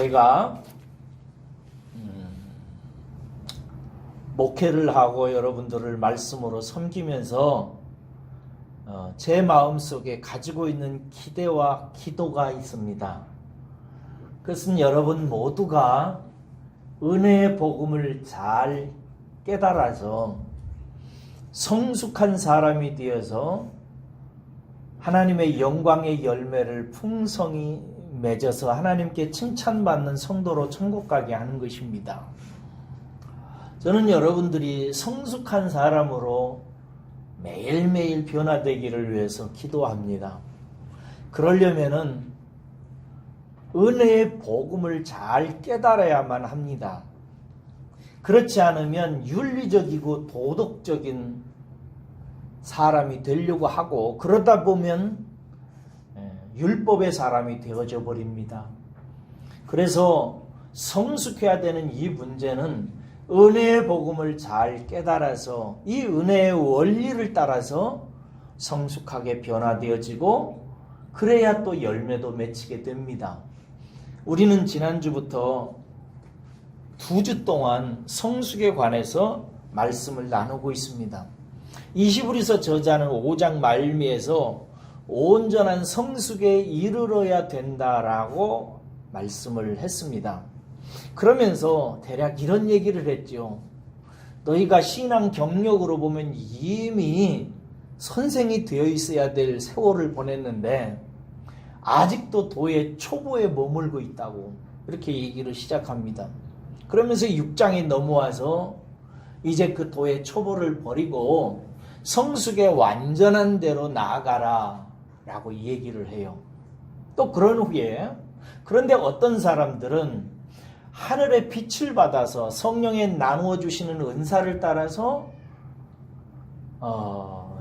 제가 목회를 하고 여러분들을 말씀으로 섬기면서 제 마음속에 가지고 있는 기대와 기도가 있습니다. 그것은 여러분 모두가 은혜의 복음을 잘 깨달아서 성숙한 사람이 되어서 하나님의 영광의 열매를 풍성히 맺어서 하나님께 칭찬받는 성도로 천국 가게 하는 것입니다. 저는 여러분들이 성숙한 사람으로 매일매일 변화되기를 위해서 기도합니다. 그러려면은 은혜의 복음을 잘 깨달아야만 합니다. 그렇지 않으면 윤리적이고 도덕적인 사람이 되려고 하고 그러다 보면 율법의 사람이 되어져 버립니다. 그래서 성숙해야 되는 이 문제는 은혜의 복음을 잘 깨달아서 이 은혜의 원리를 따라서 성숙하게 변화되어지고 그래야 또 열매도 맺히게 됩니다. 우리는 지난주부터 2주 동안 성숙에 관해서 말씀을 나누고 있습니다. 히브리서 저자는 5장 말미에서 온전한 성숙에 이르러야 된다라고 말씀을 했습니다. 그러면서 대략 이런 얘기를 했죠. 너희가 신앙 경력으로 보면 이미 선생이 되어 있어야 될 세월을 보냈는데 아직도 도의 초보에 머물고 있다고 이렇게 얘기를 시작합니다. 그러면서 6장에 넘어와서 이제 그 도의 초보를 버리고 성숙의 완전한 대로 나아가라 라고 얘기를 해요. 또 그런 후에 그런데 어떤 사람들은 하늘의 빛을 받아서 성령에 나누어 주시는 은사를 따라서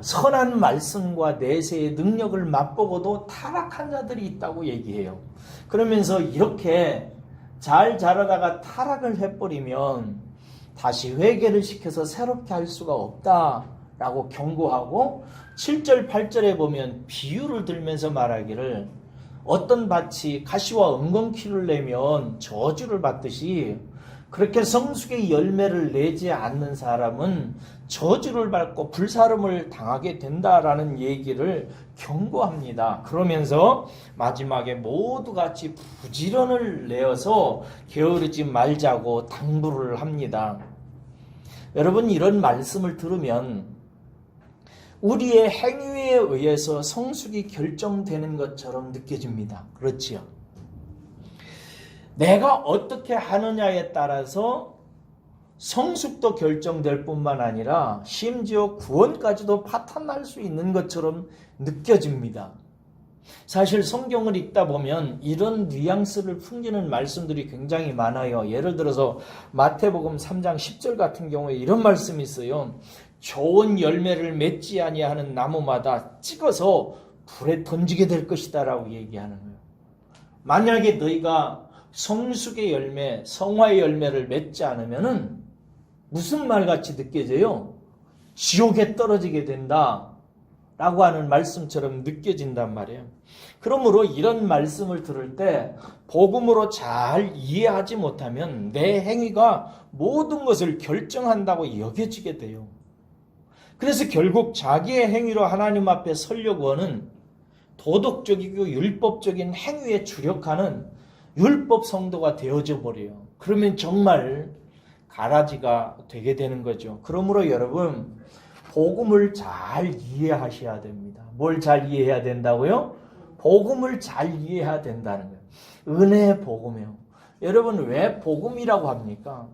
선한 말씀과 내세의 능력을 맛보고도 타락한 자들이 있다고 얘기해요. 그러면서 이렇게 잘 자라다가 타락을 해버리면 다시 회개를 시켜서 새롭게 할 수가 없다라고 경고하고 7절 8절에 보면 비유를 들면서 말하기를 어떤 밭이 가시와 은건키를 내면 저주를 받듯이 그렇게 성숙의 열매를 내지 않는 사람은 저주를 받고 불사름을 당하게 된다라는 얘기를 경고합니다. 그러면서 마지막에 모두 같이 부지런을 내어서 게으르지 말자고 당부를 합니다. 여러분 이런 말씀을 들으면 우리의 행위에 의해서 성숙이 결정되는 것처럼 느껴집니다. 그렇지요? 내가 어떻게 하느냐에 따라서 성숙도 결정될 뿐만 아니라 심지어 구원까지도 파탄날 수 있는 것처럼 느껴집니다. 사실 성경을 읽다 보면 이런 뉘앙스를 풍기는 말씀들이 굉장히 많아요. 예를 들어서 마태복음 3장 10절 같은 경우에 이런 말씀이 있어요. 좋은 열매를 맺지 아니하는 나무마다 찍어서 불에 던지게 될 것이다 라고 얘기하는 거예요. 만약에 너희가 성숙의 열매, 성화의 열매를 맺지 않으면은 무슨 말같이 느껴져요? 지옥에 떨어지게 된다 라고 하는 말씀처럼 느껴진단 말이에요. 그러므로 이런 말씀을 들을 때 복음으로 잘 이해하지 못하면 내 행위가 모든 것을 결정한다고 여겨지게 돼요. 그래서 결국 자기의 행위로 하나님 앞에 서려고 하는 도덕적이고 율법적인 행위에 주력하는 율법 성도가 되어져 버려요. 그러면 정말 가라지가 되게 되는 거죠. 그러므로 여러분 복음을 잘 이해하셔야 됩니다. 뭘 잘 이해해야 된다고요? 복음을 잘 이해해야 된다는 거예요. 은혜의 복음이요. 여러분 왜 복음이라고 합니까?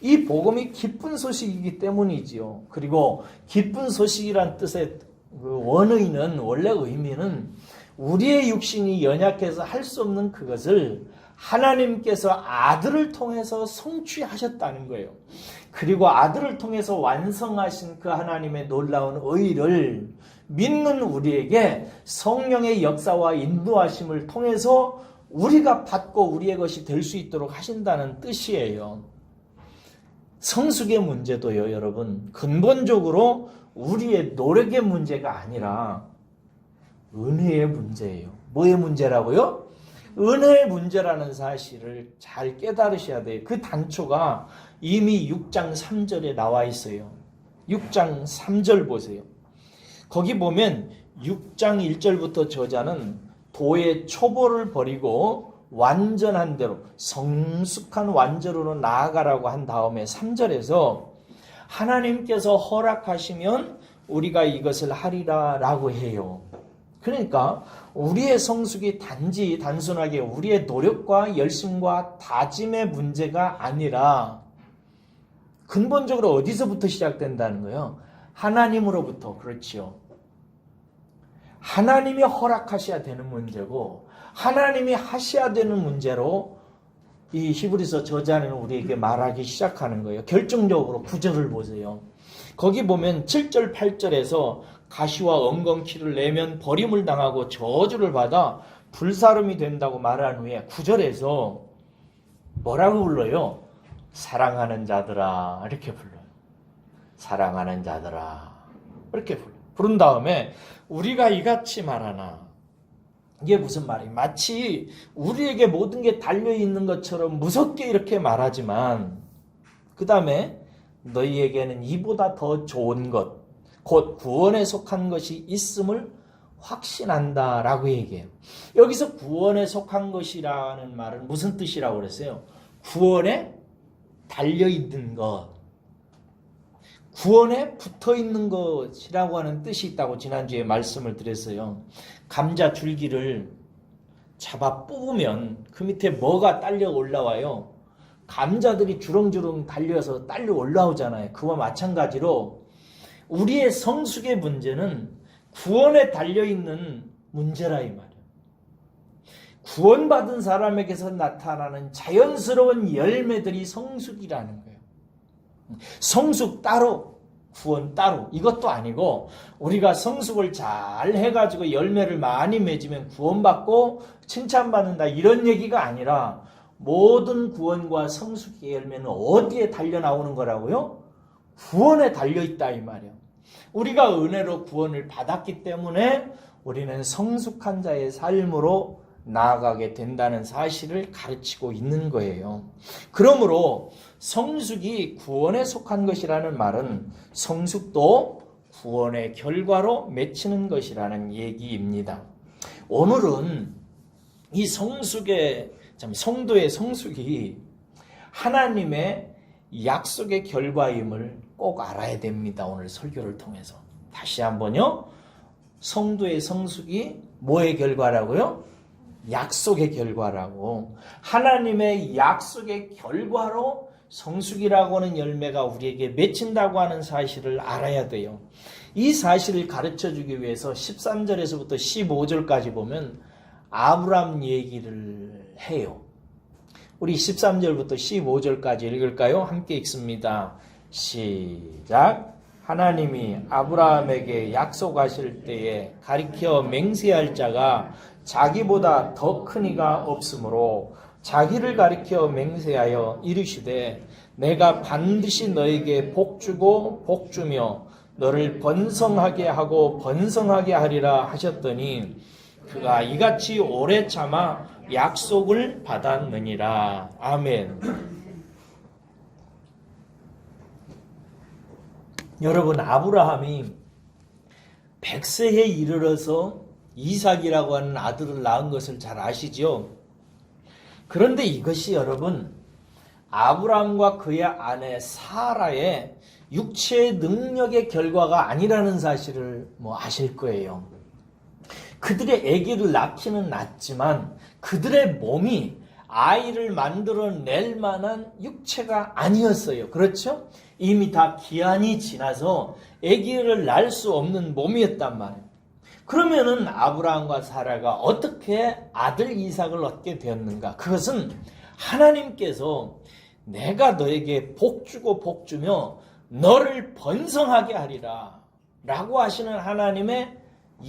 이 복음이 기쁜 소식이기 때문이지요. 그리고 기쁜 소식이란 뜻의 원의는 원래 의미는 우리의 육신이 연약해서 할 수 없는 그것을 하나님께서 아들을 통해서 성취하셨다는 거예요. 그리고 아들을 통해서 완성하신 그 하나님의 놀라운 의를 믿는 우리에게 성령의 역사와 인도하심을 통해서 우리가 받고 우리의 것이 될 수 있도록 하신다는 뜻이에요. 성숙의 문제도요, 여러분. 근본적으로 우리의 노력의 문제가 아니라 은혜의 문제예요. 뭐의 문제라고요? 은혜의 문제라는 사실을 잘 깨달으셔야 돼요. 그 단초가 이미 6장 3절에 나와 있어요. 6장 3절 보세요. 거기 보면 6장 1절부터 저자는 도의 초보를 버리고 완전한 대로 성숙한 완전으로 나아가라고 한 다음에 3절에서 하나님께서 허락하시면 우리가 이것을 하리라 라고 해요. 그러니까 우리의 성숙이 단순하게 우리의 노력과 열심과 다짐의 문제가 아니라 근본적으로 어디서부터 시작된다는 거예요? 하나님으로부터. 그렇지요. 하나님이 허락하셔야 되는 문제고 하나님이 하셔야 되는 문제로 이 히브리서 저자는 우리에게 말하기 시작하는 거예요. 결정적으로 9절을 보세요. 거기 보면 7절 8절에서 가시와 엉겅퀴를 내면 버림을 당하고 저주를 받아 불사름이 된다고 말한 후에 9절에서 뭐라고 불러요? 사랑하는 자들아 이렇게 불러요. 사랑하는 자들아 이렇게 불러요. 부른 다음에 우리가 이같이 말하나. 이게 무슨 말이에요? 마치 우리에게 모든 게 달려있는 것처럼 무섭게 이렇게 말하지만 그 다음에 너희에게는 이보다 더 좋은 것, 곧 구원에 속한 것이 있음을 확신한다 라고 얘기해요. 여기서 구원에 속한 것이라는 말은 무슨 뜻이라고 그랬어요? 구원에 달려있는 것, 구원에 붙어있는 것이라고 하는 뜻이 있다고 지난주에 말씀을 드렸어요. 감자 줄기를 잡아 뽑으면 그 밑에 뭐가 딸려 올라와요? 감자들이 주렁주렁 달려서 딸려 올라오잖아요. 그와 마찬가지로 우리의 성숙의 문제는 구원에 달려있는 문제라 이 말이에요. 구원받은 사람에게서 나타나는 자연스러운 열매들이 성숙이라는 거예요. 성숙 따로 구원 따로 이것도 아니고 우리가 성숙을 잘 해가지고 열매를 많이 맺으면 구원받고 칭찬받는다 이런 얘기가 아니라 모든 구원과 성숙의 열매는 어디에 달려 나오는 거라고요? 구원에 달려있다 이 말이에요. 우리가 은혜로 구원을 받았기 때문에 우리는 성숙한 자의 삶으로 나아가게 된다는 사실을 가르치고 있는 거예요. 그러므로 성숙이 구원에 속한 것이라는 말은 성숙도 구원의 결과로 맺히는 것이라는 얘기입니다. 오늘은 이 성도의 성숙이 하나님의 약속의 결과임을 꼭 알아야 됩니다. 오늘 설교를 통해서. 다시 한번요. 성도의 성숙이 뭐의 결과라고요? 약속의 결과라고. 하나님의 약속의 결과로 성숙이라고 하는 열매가 우리에게 맺힌다고 하는 사실을 알아야 돼요. 이 사실을 가르쳐주기 위해서 13절에서부터 15절까지 보면 아브람 얘기를 해요. 우리 13절부터 15절까지 읽을까요? 함께 읽습니다. 시작. 하나님이 아브라함에게 약속하실 때에 가리켜 맹세할 자가 자기보다 더 큰 이가 없으므로 자기를 가리켜 맹세하여 이르시되 내가 반드시 너에게 복주고 복주며 너를 번성하게 하고 번성하게 하리라 하셨더니 그가 이같이 오래 참아 약속을 받았느니라. 아멘. 여러분, 아브라함이 100세에 이르러서 이삭이라고 하는 아들을 낳은 것을 잘 아시죠? 그런데 이것이 여러분 아브라함과 그의 아내 사라의 육체의 능력의 결과가 아니라는 사실을 아실 거예요. 그들의 아기를 낳기는 낳지만 그들의 몸이 아이를 만들어낼 만한 육체가 아니었어요. 그렇죠? 이미 다 기한이 지나서 아기를 낳을 수 없는 몸이었단 말이에요. 그러면은 아브라함과 사라가 어떻게 아들 이삭을 얻게 되었는가? 그것은 하나님께서 내가 너에게 복주고 복주며 너를 번성하게 하리라 라고 하시는 하나님의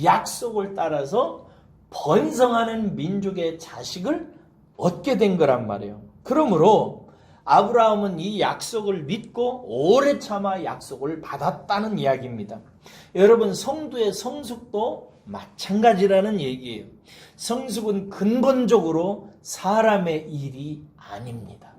약속을 따라서 번성하는 민족의 자식을 얻게 된 거란 말이에요. 그러므로 아브라함은 이 약속을 믿고 오래 참아 약속을 받았다는 이야기입니다. 여러분, 성도의 성숙도 마찬가지라는 얘기예요. 성숙은 근본적으로 사람의 일이 아닙니다.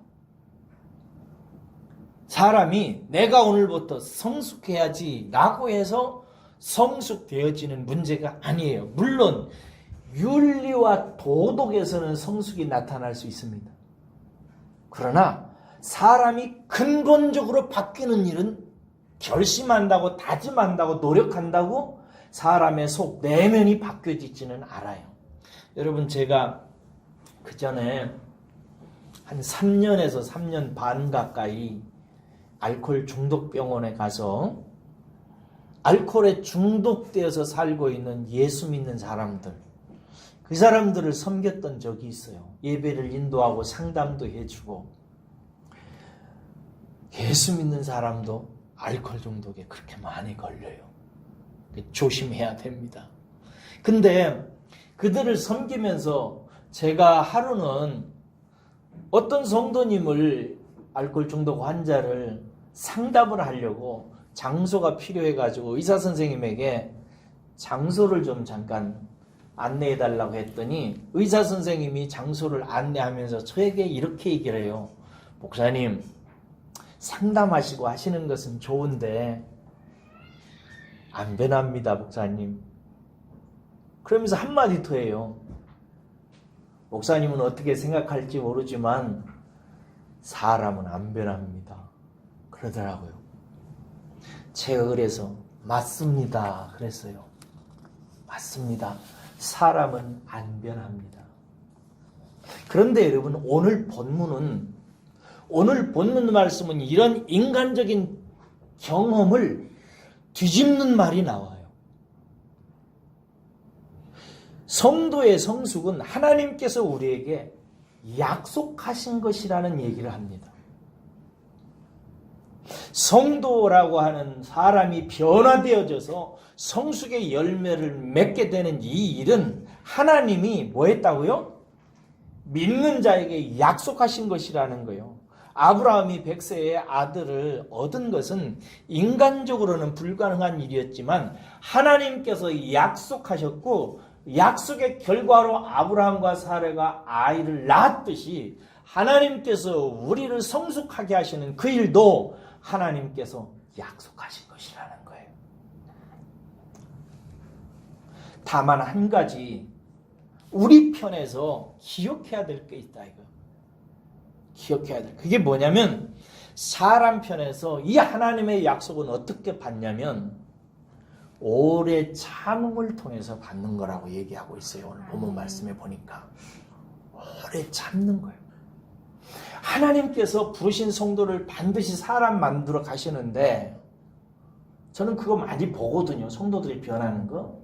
사람이 내가 오늘부터 성숙해야지 라고 해서 성숙되어지는 문제가 아니에요. 물론 윤리와 도덕에서는 성숙이 나타날 수 있습니다. 그러나 사람이 근본적으로 바뀌는 일은 결심한다고 다짐한다고 노력한다고 사람의 속 내면이 바뀌어지지는 않아요. 여러분, 제가 그 전에 한 3년에서 3년 반 가까이 알코올 중독병원에 가서 알코올에 중독되어서 살고 있는 예수 믿는 사람들, 그 사람들을 섬겼던 적이 있어요. 예배를 인도하고 상담도 해주고. 예수 믿는 사람도 알코올 중독에 그렇게 많이 걸려요. 조심해야 됩니다. 근데 그들을 섬기면서 제가 하루는 어떤 성도님을 알코올 중독 환자를 상담을 하려고 장소가 필요해가지고 의사 선생님에게 장소를 좀 잠깐 안내해 달라고 했더니 의사 선생님이 장소를 안내하면서 저에게 이렇게 얘기를 해요. 목사님, 상담하시고 하시는 것은 좋은데 안 변합니다, 목사님. 그러면서 한마디 더 해요. 목사님은 어떻게 생각할지 모르지만 사람은 안 변합니다. 그러더라고요. 제가 그래서 맞습니다. 그랬어요. 맞습니다. 사람은 안 변합니다. 그런데 여러분, 오늘 본문 말씀은 이런 인간적인 경험을 뒤집는 말이 나와요. 성도의 성숙은 하나님께서 우리에게 약속하신 것이라는 얘기를 합니다. 성도라고 하는 사람이 변화되어져서 성숙의 열매를 맺게 되는 이 일은 하나님이 뭐 했다고요? 믿는 자에게 약속하신 것이라는 거예요. 아브라함이 100세의 아들을 얻은 것은 인간적으로는 불가능한 일이었지만 하나님께서 약속하셨고 약속의 결과로 아브라함과 사라가 아이를 낳았듯이 하나님께서 우리를 성숙하게 하시는 그 일도 하나님께서 약속하신 것이라는 거예요. 다만 한 가지 우리 편에서 기억해야 될 게 있다 이거예요. 기억해야 될. 그게 뭐냐면 사람 편에서 이 하나님의 약속은 어떻게 받냐면 오래 참음을 통해서 받는 거라고 얘기하고 있어요. 오늘 본문 말씀에 보니까 오래 참는 거예요. 하나님께서 부르신 성도를 반드시 사람 만들어 가시는데 저는 그거 많이 보거든요. 성도들이 변하는 거.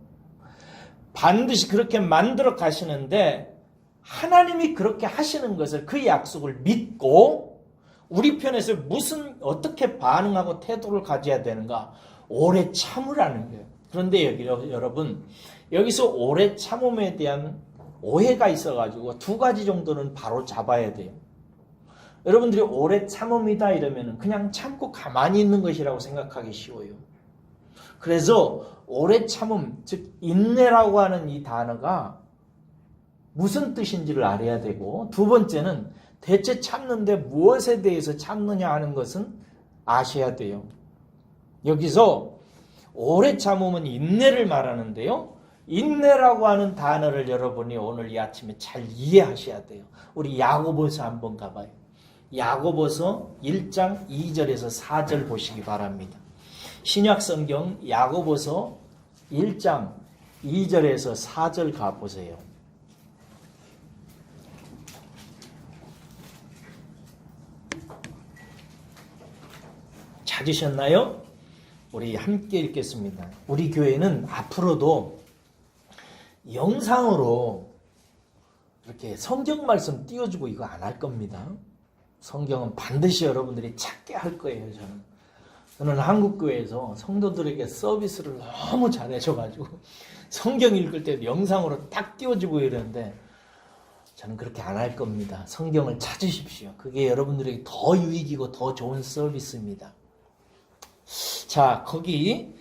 반드시 그렇게 만들어 가시는데 하나님이 그렇게 하시는 것을 그 약속을 믿고 우리 편에서 어떻게 반응하고 태도를 가져야 되는가? 오래 참으라는 거예요. 그런데 여러분, 여기서 오래 참음에 대한 오해가 있어가지고 두 가지 정도는 바로 잡아야 돼요. 여러분들이 오래 참음이다 이러면 그냥 참고 가만히 있는 것이라고 생각하기 쉬워요. 그래서 오래 참음, 즉 인내라고 하는 이 단어가 무슨 뜻인지를 알아야 되고, 두 번째는 대체 참는데 무엇에 대해서 참느냐 하는 것은 아셔야 돼요. 여기서 오래 참음은 인내를 말하는데요. 인내라고 하는 단어를 여러분이 오늘 이 아침에 잘 이해하셔야 돼요. 우리 야고보서 한번 가봐요. 야고보서 1장 2절에서 4절 보시기 바랍니다. 신약성경 야고보서 1장 2절에서 4절 가보세요. 찾으셨나요? 우리 함께 읽겠습니다. 우리 교회는 앞으로도 영상으로 이렇게 성경 말씀 띄워주고 이거 안 할 겁니다. 성경은 반드시 여러분들이 찾게 할 거예요. 저는 한국교회에서 성도들에게 서비스를 너무 잘해줘가지고 성경 읽을 때도 영상으로 딱 띄워주고 이러는데 저는 그렇게 안 할 겁니다. 성경을 찾으십시오. 그게 여러분들에게 더 유익이고 더 좋은 서비스입니다. 자, 거기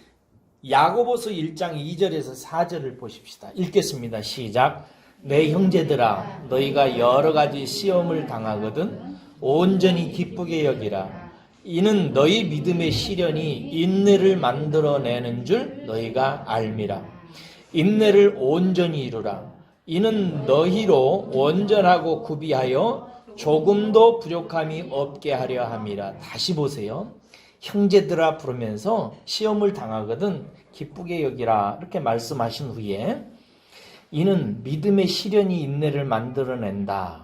야고보서 1장 2절에서 4절을 보십시다. 읽겠습니다. 시작. 내 형제들아 너희가 여러 가지 시험을 당하거든 온전히 기쁘게 여기라. 이는 너희 믿음의 시련이 인내를 만들어내는 줄 너희가 알미라. 인내를 온전히 이루라. 이는 너희로 온전하고 구비하여 조금도 부족함이 없게 하려 함이라. 다시 보세요. 형제들아 부르면서 시험을 당하거든 기쁘게 여기라 이렇게 말씀하신 후에 이는 믿음의 시련이 인내를 만들어낸다.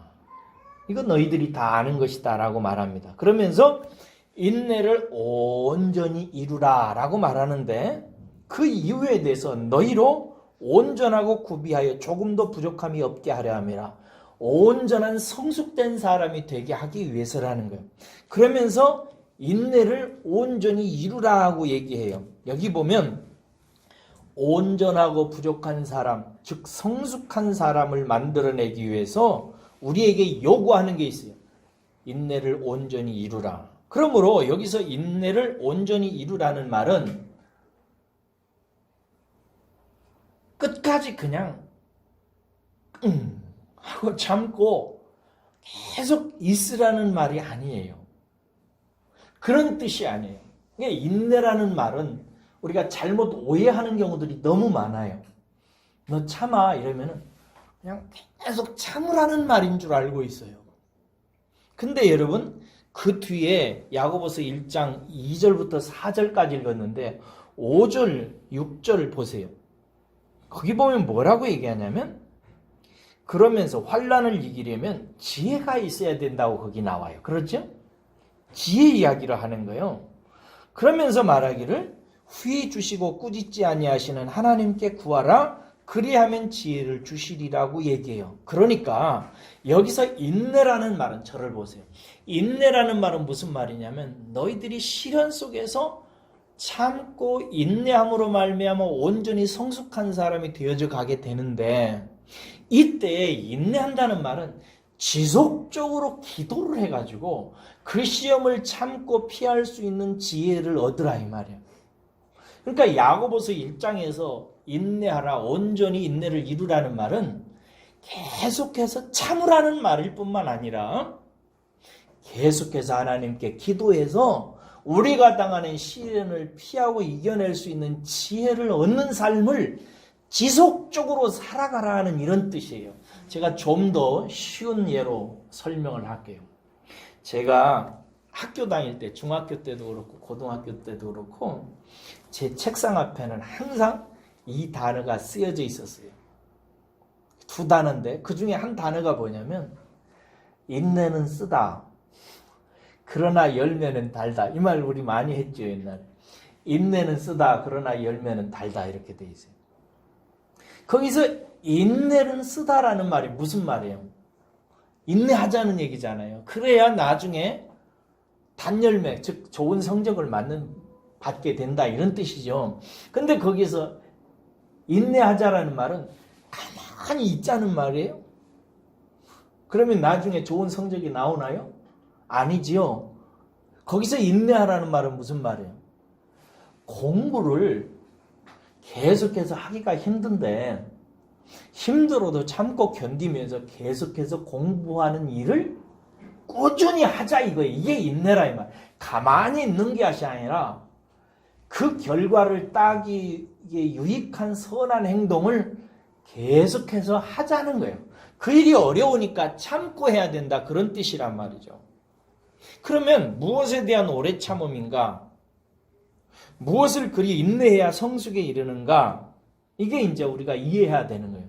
이거 너희들이 다 아는 것이다 라고 말합니다. 그러면서 인내를 온전히 이루라 라고 말하는데 그 이유에 대해서 너희로 온전하고 구비하여 조금도 부족함이 없게 하려 함이라. 온전한 성숙된 사람이 되게 하기 위해서라는 거예요. 그러면서 인내를 온전히 이루라고 얘기해요. 여기 보면 온전하고 부족한 사람, 즉 성숙한 사람을 만들어내기 위해서 우리에게 요구하는 게 있어요. 인내를 온전히 이루라. 그러므로 여기서 인내를 온전히 이루라는 말은 끝까지 그냥 하고 참고 계속 있으라는 말이 아니에요. 그런 뜻이 아니에요. 인내라는 말은 우리가 잘못 오해하는 경우들이 너무 많아요. 너 참아 이러면은 그냥 계속 참으라는 말인 줄 알고 있어요. 근데 여러분 그 뒤에 야고보서 1장 2절부터 4절까지 읽었는데 5절, 6절 보세요. 거기 보면 뭐라고 얘기하냐면 그러면서 환난을 이기려면 지혜가 있어야 된다고 거기 나와요. 그렇죠? 지혜 이야기를 하는 거예요. 그러면서 말하기를 후히 주시고 꾸짖지 아니하시는 하나님께 구하라 그리하면 지혜를 주시리라고 얘기해요. 그러니까 여기서 인내라는 말은 저를 보세요. 인내라는 말은 무슨 말이냐면 너희들이 시련 속에서 참고 인내함으로 말미암아 온전히 성숙한 사람이 되어져 가게 되는데 이때 인내한다는 말은 지속적으로 기도를 해가지고 그 시험을 참고 피할 수 있는 지혜를 얻으라 이 말이에요. 그러니까 야고보서 1장에서 인내하라 온전히 인내를 이루라는 말은 계속해서 참으라는 말일 뿐만 아니라 계속해서 하나님께 기도해서 우리가 당하는 시련을 피하고 이겨낼 수 있는 지혜를 얻는 삶을 지속적으로 살아가라 하는 이런 뜻이에요. 제가 좀 더 쉬운 예로 설명을 할게요. 제가 학교 다닐 때 중학교 때도 그렇고 고등학교 때도 그렇고 제 책상 앞에는 항상 이 단어가 쓰여져 있었어요. 두 단어인데 그 중에 한 단어가 뭐냐면 인내는 쓰다 그러나 열매는 달다. 이 말 우리 많이 했죠 옛날에. 인내는 쓰다 그러나 열매는 달다 이렇게 돼 있어요. 거기서 인내는 쓰다라는 말이 무슨 말이에요? 인내하자는 얘기잖아요. 그래야 나중에 단열매 즉 좋은 성적을 받게 된다 이런 뜻이죠. 근데 거기서 인내하자라는 말은 가만히 있자는 말이에요. 그러면 나중에 좋은 성적이 나오나요? 아니지요. 거기서 인내하라는 말은 무슨 말이에요? 공부를 계속해서 하기가 힘든데 힘들어도 참고 견디면서 계속해서 공부하는 일을 꾸준히 하자 이거예요. 이게 인내라 이 말. 가만히 있는 것이 아니라 그 결과를 따기에 유익한 선한 행동을 계속해서 하자는 거예요. 그 일이 어려우니까 참고 해야 된다 그런 뜻이란 말이죠. 그러면 무엇에 대한 오래 참음인가? 무엇을 그리 인내해야 성숙에 이르는가? 이게 이제 우리가 이해해야 되는 거예요.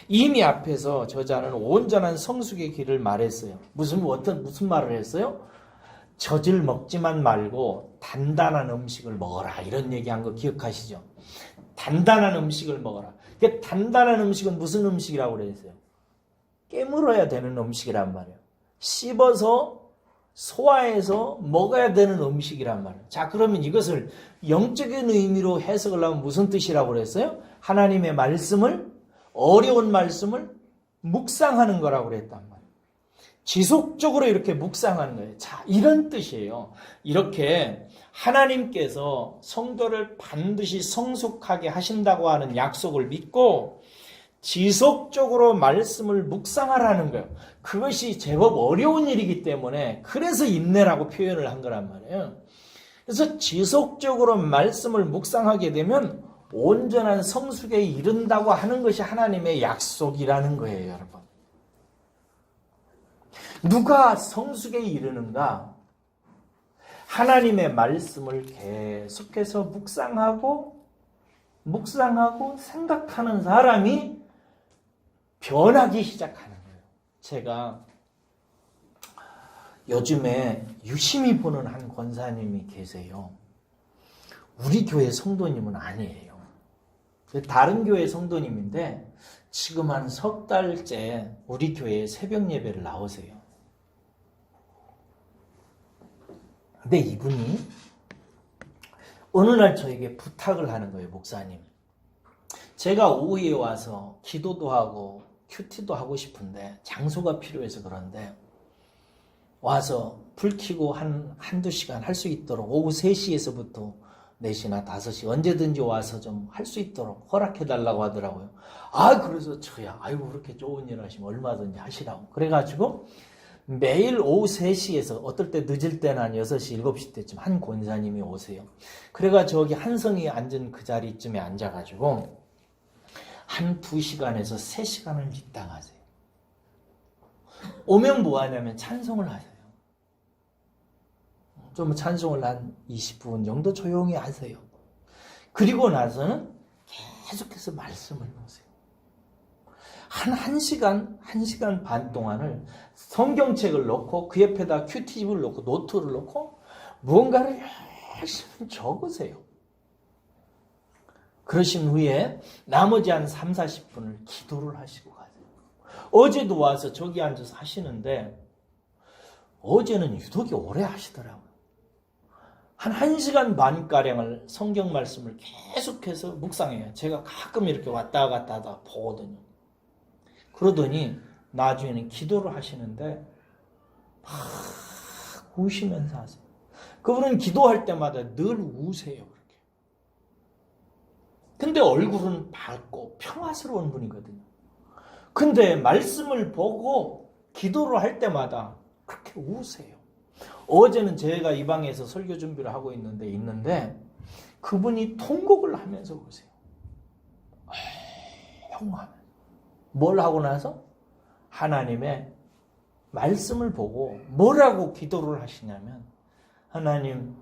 이미 앞에서 저자는 온전한 성숙의 길을 말했어요. 무슨 말을 했어요? 젖을 먹지만 말고 단단한 음식을 먹어라 이런 얘기한 거 기억하시죠? 단단한 음식을 먹어라. 그 단단한 음식은 무슨 음식이라고 그랬어요? 깨물어야 되는 음식이란 말이에요. 씹어서 소화해서 먹어야 되는 음식이란 말이에요. 자, 그러면 이것을 영적인 의미로 해석을 하면 무슨 뜻이라고 그랬어요? 하나님의 말씀을 어려운 말씀을 묵상하는 거라고 그랬단 말이에요. 지속적으로 이렇게 묵상하는 거예요. 자, 이런 뜻이에요. 이렇게 하나님께서 성도를 반드시 성숙하게 하신다고 하는 약속을 믿고 지속적으로 말씀을 묵상하라는 거예요. 그것이 제법 어려운 일이기 때문에 그래서 인내라고 표현을 한 거란 말이에요. 그래서 지속적으로 말씀을 묵상하게 되면 온전한 성숙에 이른다고 하는 것이 하나님의 약속이라는 거예요, 여러분. 누가 성숙에 이르는가? 하나님의 말씀을 계속해서 묵상하고 생각하는 사람이 변하기 시작하는 거예요. 제가 요즘에 유심히 보는 한 권사님이 계세요. 우리 교회 성도님은 아니에요. 다른 교회 성도님인데 지금 한 석 달째 우리 교회에 새벽 예배를 나오세요. 근데 이분이 어느 날 저에게 부탁을 하는 거예요. 목사님, 제가 오후에 와서 기도도 하고 큐티도 하고 싶은데 장소가 필요해서 그런데 와서 불 켜고 한두 시간 할 수 있도록 오후 3시에서부터 4시나 5시 언제든지 와서 좀 할 수 있도록 허락해 달라고 하더라고요. 그래서 저야 그렇게 좋은 일 하시면 얼마든지 하시라고. 그래가지고 매일 오후 3시에서 어떨 때 늦을 때는 한 6시, 7시 때쯤 한 권사님이 오세요. 그래가 저기 한성이 앉은 그 자리쯤에 앉아가지고 한 2시간에서 3시간을 묵상하세요. 오면 뭐 하냐면 찬송을 하세요. 좀 찬송을 한 20분 정도 조용히 하세요. 그리고 나서는 계속해서 말씀을 보세요. 한 1시간 반 동안을 성경책을 놓고 그 옆에다 큐티집을 놓고 노트를 놓고 무언가를 열심히 적으세요. 그러신 후에 나머지 한 3, 40분을 기도를 하시고 가세요. 어제도 와서 저기 앉아서 하시는데 어제는 유독이 오래 하시더라고요. 한 1시간 반가량을 성경 말씀을 계속해서 묵상해요. 제가 가끔 이렇게 왔다 갔다 하다 보거든요. 그러더니 나중에는 기도를 하시는데 막 우시면서 하세요. 그분은 기도할 때마다 늘 우세요. 그렇게. 근데 얼굴은 밝고 평화스러운 분이거든요. 근데 말씀을 보고 기도를 할 때마다 그렇게 우세요. 어제는 제가 이 방에서 설교 준비를 하고 있는데 그분이 통곡을 하면서 우세요. 영화하면서. 뭘 하고 나서? 하나님의 말씀을 보고 뭐라고 기도를 하시냐면 하나님,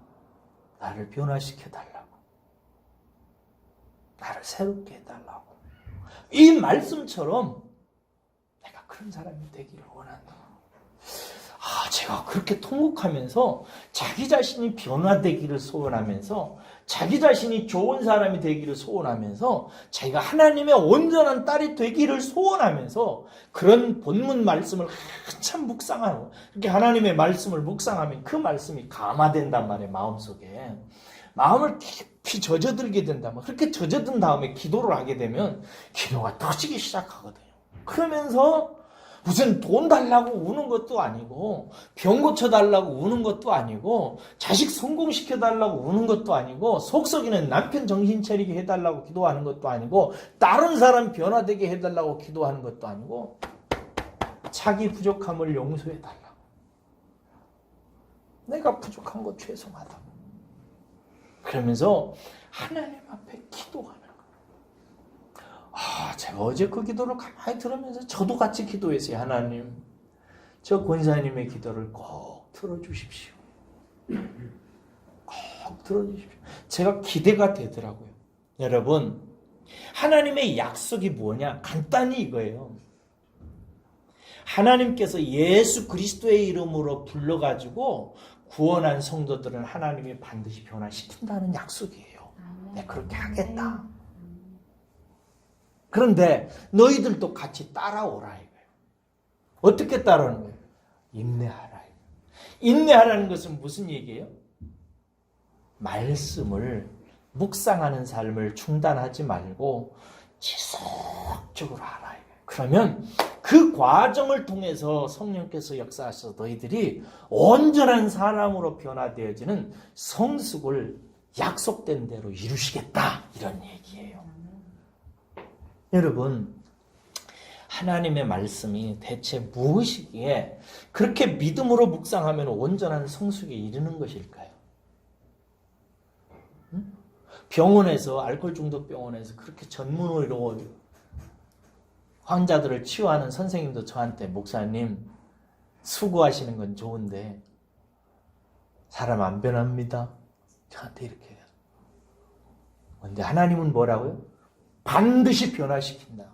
나를 변화시켜 달라고, 나를 새롭게 해달라고. 이 말씀처럼 내가 그런 사람이 되기를 원한다. 제가 그렇게 통곡하면서 자기 자신이 변화되기를 소원하면서 자기 자신이 좋은 사람이 되기를 소원하면서 자기가 하나님의 온전한 딸이 되기를 소원하면서 그런 본문 말씀을 한참 묵상하고 이렇게 하나님의 말씀을 묵상하면 그 말씀이 감화된단 말이에요. 마음속에. 마음을 깊이 젖어들게 된다면 그렇게 젖어든 다음에 기도를 하게 되면 기도가 터지기 시작하거든요. 그러면서 무슨 돈 달라고 우는 것도 아니고 병 고쳐달라고 우는 것도 아니고 자식 성공시켜달라고 우는 것도 아니고 속썩이는 남편 정신 차리게 해달라고 기도하는 것도 아니고 다른 사람 변화되게 해달라고 기도하는 것도 아니고 자기 부족함을 용서해달라고. 내가 부족한 거 죄송하다고. 그러면서 하나님 앞에 기도하는 거예요. 제가 어제 그 기도를 가만히 들으면서 저도 같이 기도했어요. 하나님, 저 권사님의 기도를 꼭 들어주십시오. 꼭 들어주십시오. 제가 기대가 되더라고요. 여러분, 하나님의 약속이 뭐냐? 간단히 이거예요. 하나님께서 예수 그리스도의 이름으로 불러가지고 구원한 성도들은 하나님이 반드시 변화시킨다는 약속이에요. 내가 그렇게 하겠다. 그런데 너희들도 같이 따라오라 이거예요. 어떻게 따라오는 거예요? 인내하라. 인내하라는 것은 무슨 얘기예요? 말씀을 묵상하는 삶을 중단하지 말고 지속적으로 하라. 그러면 그 과정을 통해서 성령께서 역사하셔서 너희들이 온전한 사람으로 변화되어지는 성숙을 약속된 대로 이루시겠다, 이런 얘기예요. 여러분, 하나님의 말씀이 대체 무엇이기에 그렇게 믿음으로 묵상하면 온전한 성숙에 이르는 것일까요? 병원에서, 알코올 중독 병원에서 그렇게 전문의로 환자들을 치유하는 선생님도 저한테, 목사님 수고하시는 건 좋은데 사람 안 변합니다, 저한테 이렇게 해요. 근데 하나님은 뭐라고요? 반드시 변화시킨다.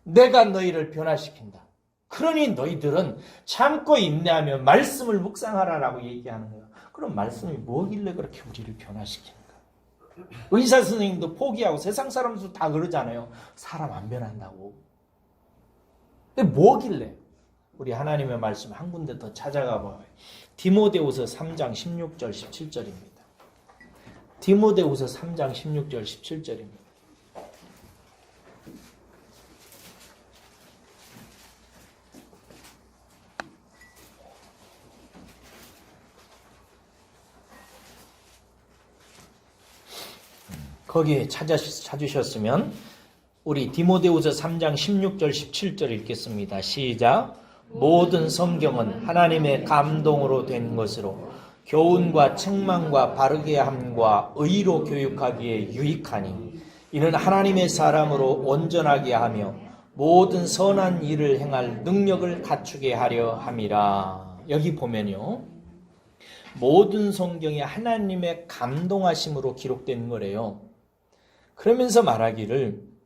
내가 너희를 변화시킨다. 그러니 너희들은 참고 인내하며 말씀을 묵상하라라고 얘기하는 거예요. 그럼 말씀이 뭐길래 그렇게 우리를 변화시키는가? 의사 선생님도 포기하고 세상 사람도 다 그러잖아요. 사람 안 변한다고. 근데 뭐길래? 우리 하나님의 말씀 한 군데 더 찾아가 봐요. 디모데후서 3장 16절 17절입니다. 디모데후서 3장 16절 17절입니다. 거기에 찾으셨으면 우리 디모데후서 3장 16절 17절 읽겠습니다. 시작. 모든 성경은 하나님의 감동으로 된 것으로 교훈과 책망과 바르게 함과 의로 교육하기에 유익하니 이는 하나님의 사람으로 온전하게 하며 모든 선한 일을 행할 능력을 갖추게 하려 함이라. 여기 보면요, 모든 성경이 하나님의 감동하심으로 기록된 거래요. 그러면서 말하기를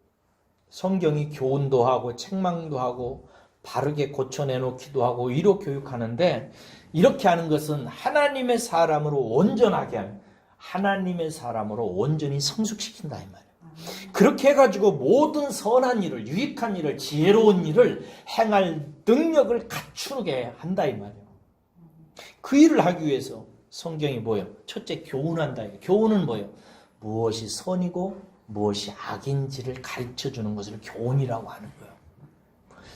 성경이 교훈도 하고 책망도 하고 바르게 고쳐내놓기도 하고 의로 교육하는데, 이렇게 하는 것은 하나님의 사람으로 온전하게 하면 하나님의 사람으로 온전히 성숙시킨다 이 말이에요. 그렇게 해가지고 모든 선한 일을, 유익한 일을, 지혜로운 일을 행할 능력을 갖추게 한다 이 말이에요. 그 일을 하기 위해서 성경이 뭐예요? 첫째, 교훈한다. 교훈은 뭐예요? 무엇이 선이고 무엇이 악인지를 가르쳐주는 것을 교훈이라고 하는 거예요.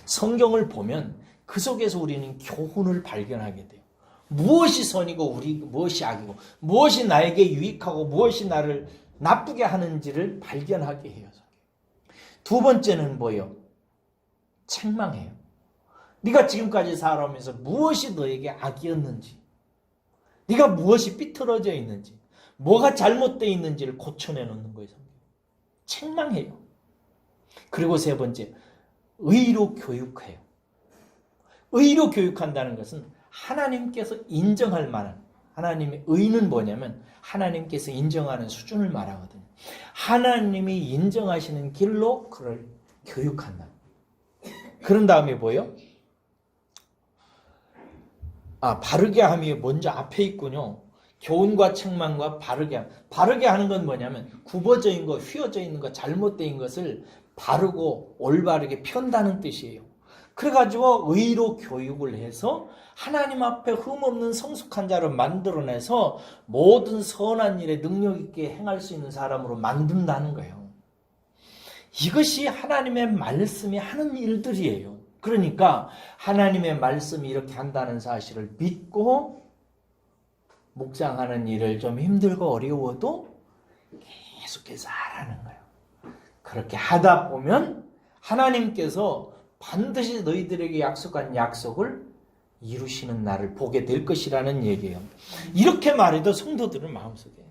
성경을 보면 그 속에서 우리는 교훈을 발견하게 돼요. 무엇이 선이고 무엇이 악이고 무엇이 나에게 유익하고 무엇이 나를 나쁘게 하는지를 발견하게 해요. 두 번째는 뭐예요? 책망해요. 네가 지금까지 살아오면서 무엇이 너에게 악이었는지, 네가 무엇이 삐뚤어져 있는지, 뭐가 잘못되어 있는지를 고쳐내놓는 거예요. 책망해요. 그리고 세 번째, 의로 교육해요. 의로 교육한다는 것은 하나님께서 인정할 만한, 하나님의 의는 뭐냐면 하나님께서 인정하는 수준을 말하거든요. 하나님이 인정하시는 길로 그를 교육한다. 그런 다음에 뭐예요? 바르게 함이 먼저 앞에 있군요. 교훈과 책망과 바르게 함. 바르게 하는 건 뭐냐면 굽어져 있는 거, 휘어져 있는 거, 잘못된 것을 바르고 올바르게 편다는 뜻이에요. 그래가지고 의로 교육을 해서 하나님 앞에 흠없는 성숙한 자를 만들어내서 모든 선한 일에 능력 있게 행할 수 있는 사람으로 만든다는 거예요. 이것이 하나님의 말씀이 하는 일들이에요. 그러니까 하나님의 말씀이 이렇게 한다는 사실을 믿고 묵상하는 일을 좀 힘들고 어려워도 계속해서 하라는 거예요. 그렇게 하다 보면 하나님께서 반드시 너희들에게 약속한 약속을 이루시는 날을 보게 될 것이라는 얘기예요. 이렇게 말해도 성도들은 마음속에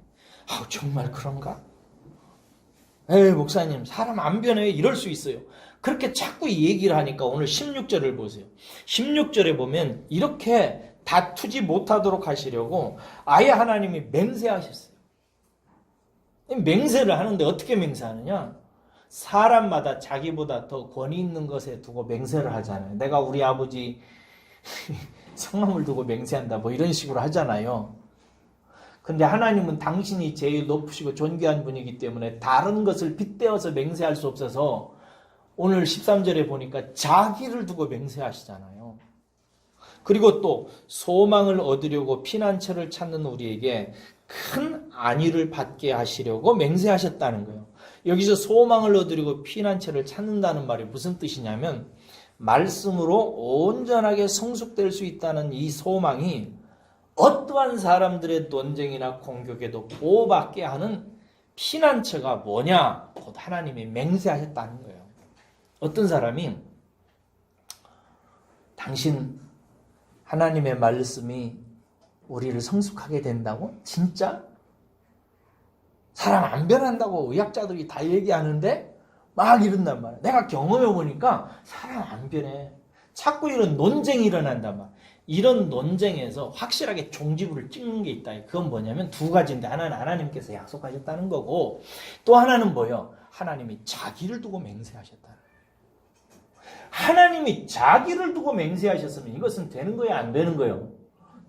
정말 그런가? 에이, 목사님 사람 안 변해요, 이럴 수 있어요. 그렇게 자꾸 이 얘기를 하니까 오늘 16절을 보세요. 16절에 보면 이렇게 다투지 못하도록 하시려고 아예 하나님이 맹세하셨어요. 맹세를 하는데 어떻게 맹세하느냐? 사람마다 자기보다 더 권위 있는 것에 두고 맹세를 하잖아요. 내가 우리 아버지 성함을 두고 맹세한다, 뭐 이런 식으로 하잖아요. 근데 하나님은 당신이 제일 높으시고 존귀한 분이기 때문에 다른 것을 빗대어서 맹세할 수 없어서 오늘 13절에 보니까 자기를 두고 맹세하시잖아요. 그리고 또 소망을 얻으려고 피난처를 찾는 우리에게 큰 안위를 받게 하시려고 맹세하셨다는 거예요. 여기서 소망을 얻으려고 피난처를 찾는다는 말이 무슨 뜻이냐면 말씀으로 온전하게 성숙될 수 있다는 이 소망이 어떠한 사람들의 논쟁이나 공격에도 보호받게 하는 피난처가 뭐냐? 곧 하나님이 맹세하셨다는 거예요. 어떤 사람이 당신 하나님의 말씀이 우리를 성숙하게 된다고? 진짜? 사람 안 변한다고 의학자들이 다 얘기하는데 막 이런단 말이야. 내가 경험해 보니까 사람 안 변해. 자꾸 이런 논쟁이 일어난단 말이야. 이런 논쟁에서 확실하게 종지부를 찍는 게 있다. 그건 뭐냐면 두 가지인데, 하나는 하나님께서 약속하셨다는 거고, 또 하나는 뭐예요? 하나님이 자기를 두고 맹세하셨다는 거예요. 하나님이 자기를 두고 맹세하셨으면 이것은 되는 거예요, 안 되는 거예요?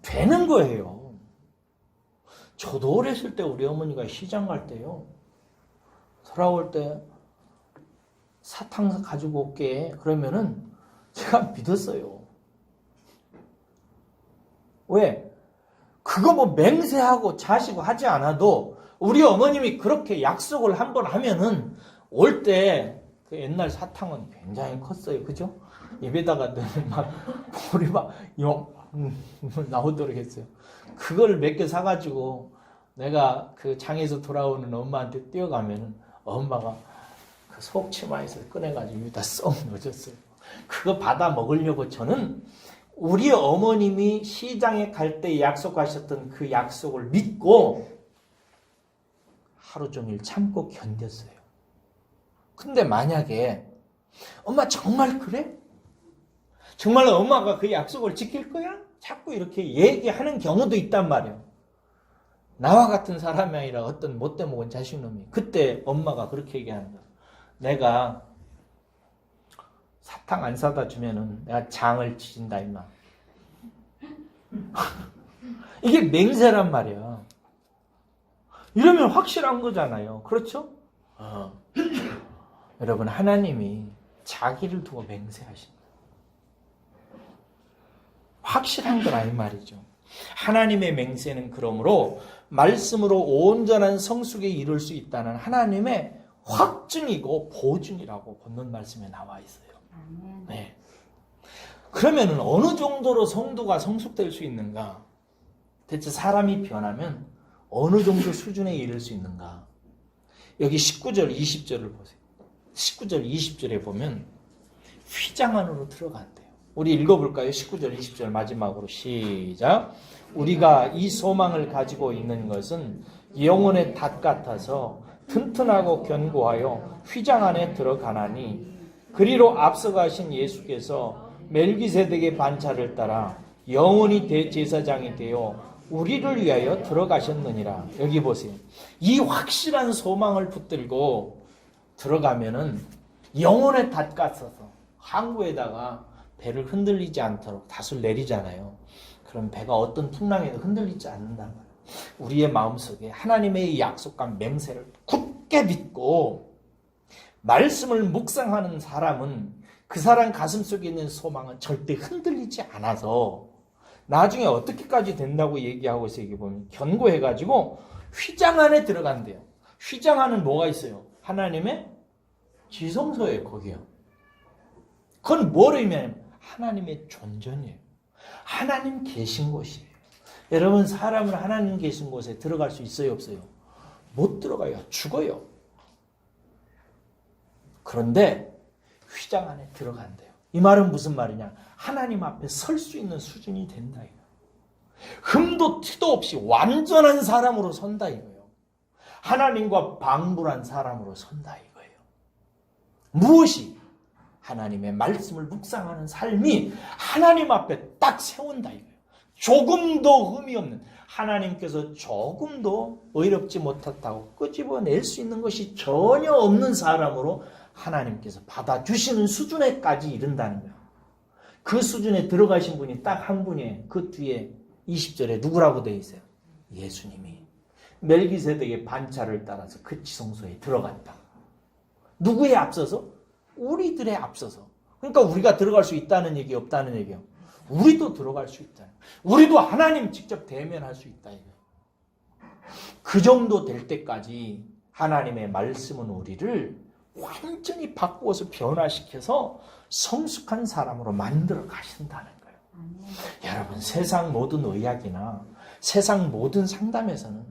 되는 거예요. 저도 어렸을 때 우리 어머니가 시장 갈 때요, 돌아올 때 사탕 가지고 올게 그러면은 제가 믿었어요. 왜? 그거 뭐 맹세하고 자시고 하지 않아도 우리 어머님이 그렇게 약속을 한번 하면은 올 때 그 옛날 사탕은 굉장히 컸어요. 그죠? 입에다가 넣으면 막 볼이 막 나오도록 했어요. 그걸 몇 개 사가지고 내가 그 장에서 돌아오는 엄마한테 뛰어가면은 엄마가 그 속치마에서 꺼내가지고 여기다 쏙 넣어줬어요. 그거 받아 먹으려고 저는 우리 어머님이 시장에 갈 때 약속하셨던 그 약속을 믿고 하루 종일 참고 견뎠어요. 근데 만약에 엄마 정말 그래? 정말 엄마가 그 약속을 지킬 거야? 자꾸 이렇게 얘기하는 경우도 있단 말이에요. 나와 같은 사람이 아니라 어떤 못돼 먹은 자식놈이 그때 엄마가 그렇게 얘기하는 거야. 내가 사탕 안 사다 주면은 내가 장을 지진다 임마. 이게 맹세란 말이야. 이러면 확실한 거잖아요. 그렇죠? 여러분, 하나님이 자기를 두고 맹세하신다. 확실한 건 아닌 말이죠. 하나님의 맹세는 그러므로 말씀으로 온전한 성숙에 이룰 수 있다는 하나님의 확증이고 보증이라고 본문 말씀에 나와 있어요. 네. 그러면은 어느 정도로 성도가 성숙될 수 있는가? 대체 사람이 변하면 어느 정도 수준에 이를 수 있는가? 여기 19절, 20절을 보세요. 19절, 20절에 보면 휘장 안으로 들어간대요. 우리 읽어볼까요? 19절, 20절 마지막으로 시작. 우리가 이 소망을 가지고 있는 것은 영혼의 닷 같아서 튼튼하고 견고하여 휘장 안에 들어가나니 그리로 앞서가신 예수께서 멜기세덱의 반차를 따라 영원히 대제사장이 되어 우리를 위하여 들어가셨느니라. 여기 보세요. 이 확실한 소망을 붙들고 들어가면은 영혼의 닷 같아서 항구에다가 배를 흔들리지 않도록 닷을 내리잖아요. 그럼 배가 어떤 풍랑에도 흔들리지 않는단 말이에요. 우리의 마음속에 하나님의 약속과 맹세를 굳게 믿고 말씀을 묵상하는 사람은 그 사람 가슴속에 있는 소망은 절대 흔들리지 않아서 나중에 어떻게까지 된다고 얘기하고 있어요. 여기 보면 견고해가지고 휘장 안에 들어간대요. 휘장 안은 뭐가 있어요? 하나님의 지성소예요. 거기요. 그건 뭘 의미하냐면 하나님의 존전이에요. 하나님 계신 곳이에요. 여러분, 사람은 하나님 계신 곳에 들어갈 수 있어요? 없어요? 못 들어가요. 죽어요. 그런데 휘장 안에 들어간대요. 이 말은 무슨 말이냐? 하나님 앞에 설 수 있는 수준이 된다 이거예요. 흠도 티도 없이 완전한 사람으로 선다 이거예요. 하나님과 방불한 사람으로 선다 이거예요. 무엇이? 하나님의 말씀을 묵상하는 삶이 하나님 앞에 딱 세운다 이거예요. 조금도 흠이 없는, 하나님께서 조금도 의롭지 못했다고 끄집어낼 수 있는 것이 전혀 없는 사람으로 하나님께서 받아주시는 수준에까지 이른다는 거예요. 그 수준에 들어가신 분이 딱 한 분이에요. 그 뒤에 20절에 누구라고 되어 있어요? 예수님이 멜기세덱의 반차를 따라서 그 지성소에 들어갔다. 누구에 앞서서? 우리들에 앞서서. 그러니까 우리가 들어갈 수 있다는 얘기, 없다는 얘기요. 우리도 들어갈 수 있다. 우리도 하나님 직접 대면할 수 있다. 그 정도 될 때까지 하나님의 말씀은 우리를 완전히 바꾸어서 변화시켜서 성숙한 사람으로 만들어 가신다는 거예요. 여러분, 세상 모든 의학이나 세상 모든 상담에서는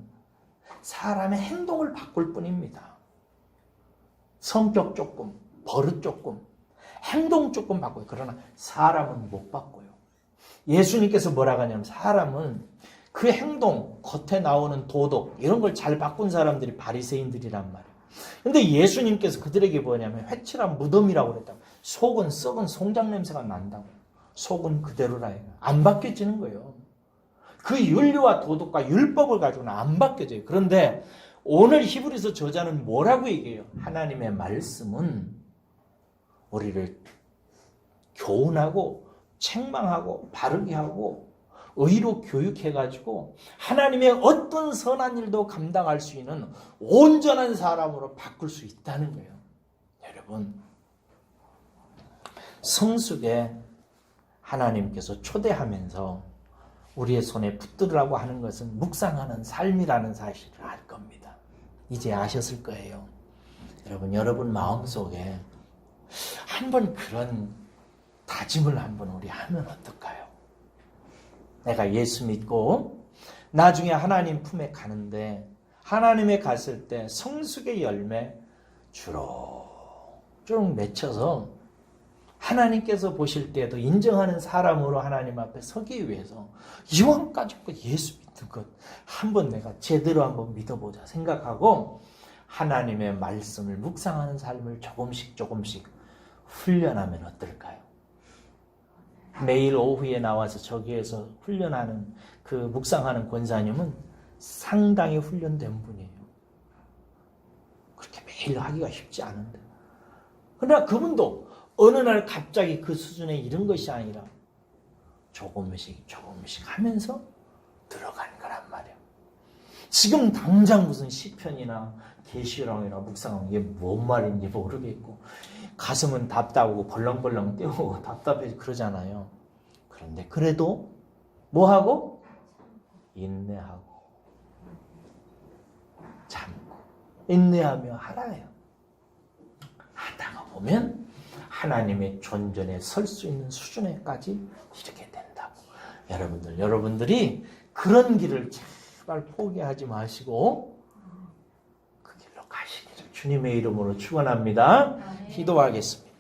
사람의 행동을 바꿀 뿐입니다. 성격 조금, 버릇 조금, 행동 조금 바꿔요. 그러나 사람은 못 바꿔요. 예수님께서 뭐라고 하냐면 사람은 그 행동, 겉에 나오는 도덕 이런 걸 잘 바꾼 사람들이 바리새인들이란 말이에요. 근데 예수님께서 그들에게 뭐냐면 회칠한 무덤이라고 그랬다고. 속은 썩은 송장 냄새가 난다고. 속은 그대로라 해요. 안 바뀌어지는 거예요. 그 윤리와 도덕과 율법을 가지고는 안 바뀌어져요. 그런데 오늘 히브리서 저자는 뭐라고 얘기해요? 하나님의 말씀은 우리를 교훈하고 책망하고 바르게 하고 의로 교육해가지고 하나님의 어떤 선한 일도 감당할 수 있는 온전한 사람으로 바꿀 수 있다는 거예요. 여러분, 성숙에 하나님께서 초대하면서 우리의 손에 붙들으라고 하는 것은 묵상하는 삶이라는 사실을 알 겁니다. 이제 아셨을 거예요. 여러분 마음속에 한번 그런 다짐을 한번 우리 하면 어떨까요? 내가 예수 믿고 나중에 하나님 품에 가는데 하나님에 갔을 때 성숙의 열매 주룩주룩 맺혀서 하나님께서 보실 때도 인정하는 사람으로 하나님 앞에 서기 위해서 이왕까지 예수 믿는 것 한번 내가 제대로 한번 믿어보자 생각하고 하나님의 말씀을 묵상하는 삶을 조금씩 훈련하면 어떨까요? 매일 오후에 나와서 저기에서 훈련하는 그 묵상하는 권사님은 상당히 훈련된 분이에요. 그렇게 매일 하기가 쉽지 않은데. 그러나 그분도 어느 날 갑자기 그 수준에 이른 것이 아니라 조금씩 하면서 들어간 거란 말이에요. 지금 당장 무슨 시편이나 계시록이나 묵상하는 게 뭔 말인지 모르겠고 가슴은 답답하고 벌렁벌렁 뛰고 답답해서 그러잖아요. 그런데 그래도 뭐하고? 인내하고 참고 인내하며 하라요. 하다가 보면 하나님의 존전에 설 수 있는 수준에까지 이렇게 된다고. 여러분들이 그런 길을 제발 포기하지 마시고 그 길로 가시기를 주님의 이름으로 축원합니다. 기도하겠습니다.